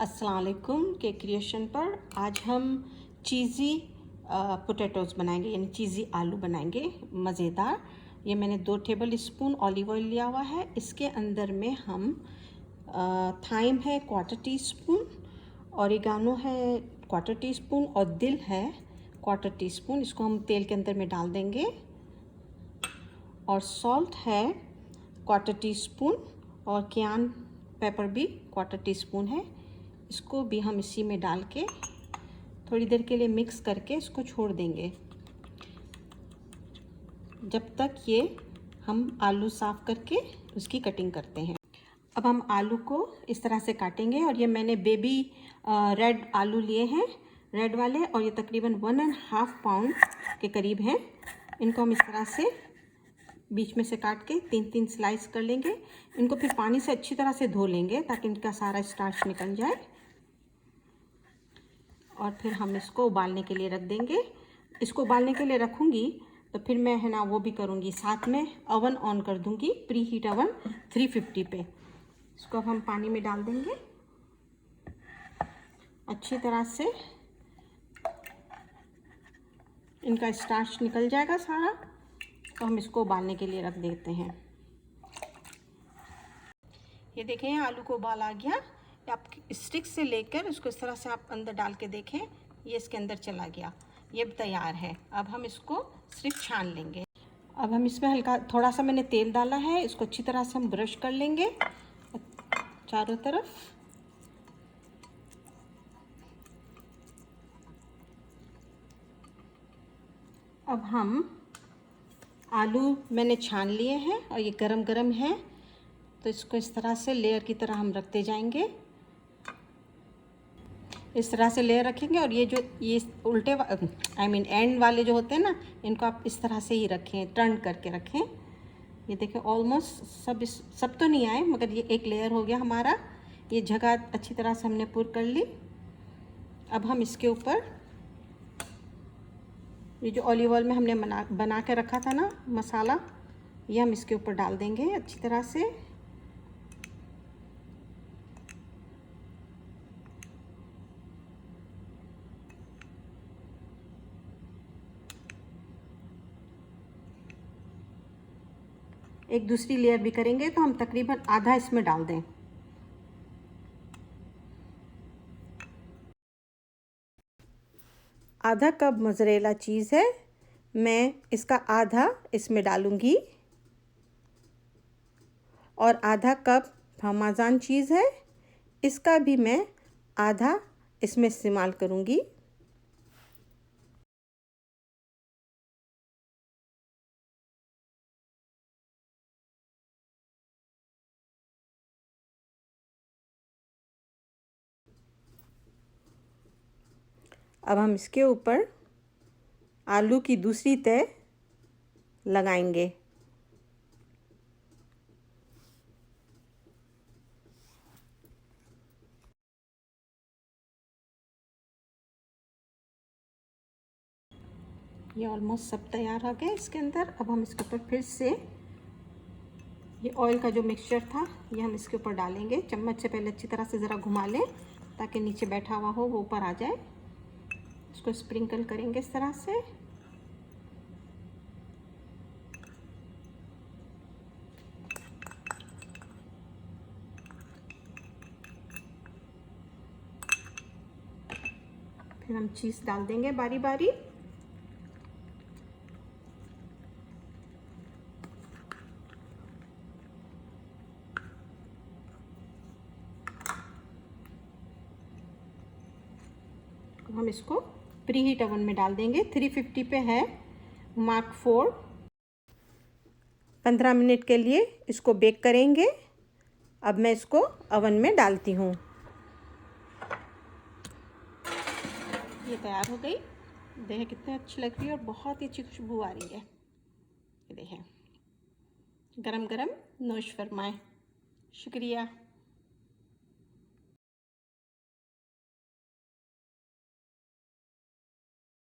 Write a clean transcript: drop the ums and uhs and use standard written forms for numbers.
अस्सलाम वालेकुम cake creation पर आज हम चीज़ी पोटैटोज़ बनाएंगे, यानी चीज़ी आलू बनाएंगे मज़ेदार। ये मैंने 2 टेबल स्पून ऑलिव ऑयल लिया हुआ है। इसके अंदर में हम थाइम है 1/4 टीस्पून, ऑरिगानो है 1/4 टीस्पून और दिल है 1/4 टीस्पून। इसको हम तेल के अंदर में डाल देंगे। और सॉल्ट है 1/4 टीस्पून और क्यान पेपर भी 1/4 टीस्पून है। इसको भी हम इसी में डाल के थोड़ी देर के लिए मिक्स करके इसको छोड़ देंगे जब तक ये हम आलू साफ़ करके उसकी कटिंग करते हैं। अब हम आलू को इस तरह से काटेंगे और ये मैंने बेबी रेड आलू लिए हैं, रेड वाले, और ये तकरीबन 1.5 पाउंड के करीब हैं। इनको हम इस तरह से बीच में से काट के 3-3 स्लाइस कर लेंगे। इनको फिर पानी से अच्छी तरह से धो लेंगे ताकि इनका सारा स्टार्च निकल जाए। और फिर हम इसको उबालने के लिए रख देंगे। इसको उबालने के लिए रखूँगी तो फिर मैं है ना वो भी करूँगी, साथ में ओवन ऑन कर दूँगी, प्री हीट ओवन 350 पे। इसको अब हम पानी में डाल देंगे अच्छी तरह से। इनका स्टार्च निकल जाएगा सारा, तो हम इसको उबालने के लिए रख देते हैं। ये देखें आलू को उबाल आ गया। आप स्टिक से लेकर इसको इस तरह से आप अंदर डाल के देखें, ये इसके अंदर चला गया। ये तैयार है। अब हम इसको सिर्फ छान लेंगे। अब हम इसमें हल्का थोड़ा सा मैंने तेल डाला है। इसको अच्छी तरह से हम ब्रश कर लेंगे चारों तरफ। अब हम आलू मैंने छान लिए हैं और ये गरम गरम है, तो इसको इस तरह से लेयर की तरह हम रखते जाएंगे। इस तरह से लेयर रखेंगे और ये उल्टे एंड वाले जो होते हैं ना, इनको आप इस तरह से ही रखें, टर्न करके रखें। ये देखें ऑलमोस्ट सब तो नहीं आए, मगर ये एक लेयर हो गया हमारा। ये जगह अच्छी तरह से हमने पूरी कर ली। अब हम इसके ऊपर ये जो ऑलिव ऑयल में हमने बना के रखा था ना मसाला, ये हम इसके ऊपर डाल देंगे अच्छी तरह से। एक दूसरी लेयर भी करेंगे, तो हम तकरीबन आधा इसमें डाल दें। आधा कप मोज़रेला चीज़ है, मैं इसका आधा इसमें डालूंगी। और आधा कप पार्मेज़ान चीज़ है, इसका भी मैं आधा इसमें इस्तेमाल करूंगी। अब हम इसके ऊपर आलू की दूसरी तह लगाएंगे। ये ऑलमोस्ट सब तैयार हो गया इसके अंदर। अब हम इसके ऊपर फिर से ये ऑयल का जो मिक्सचर था ये हम इसके ऊपर डालेंगे। चम्मच से पहले अच्छी तरह से ज़रा घुमा लें ताकि नीचे बैठा हुआ हो वो ऊपर आ जाए। इसको स्प्रिंकल करेंगे इस तरह से। फिर हम चीज़ डाल देंगे बारी बारी। हम इसको प्री हीट ओवन में डाल देंगे। 350 पे है, मार्क 4। 15 मिनट के लिए इसको बेक करेंगे। अब मैं इसको ओवन में डालती हूँ। ये तैयार हो गई। देखें कितनी अच्छी लग रही है और बहुत ही अच्छी खुशबू आ रही है। ये देखें, गरम गरम नोश फरमाएं। शुक्रिया।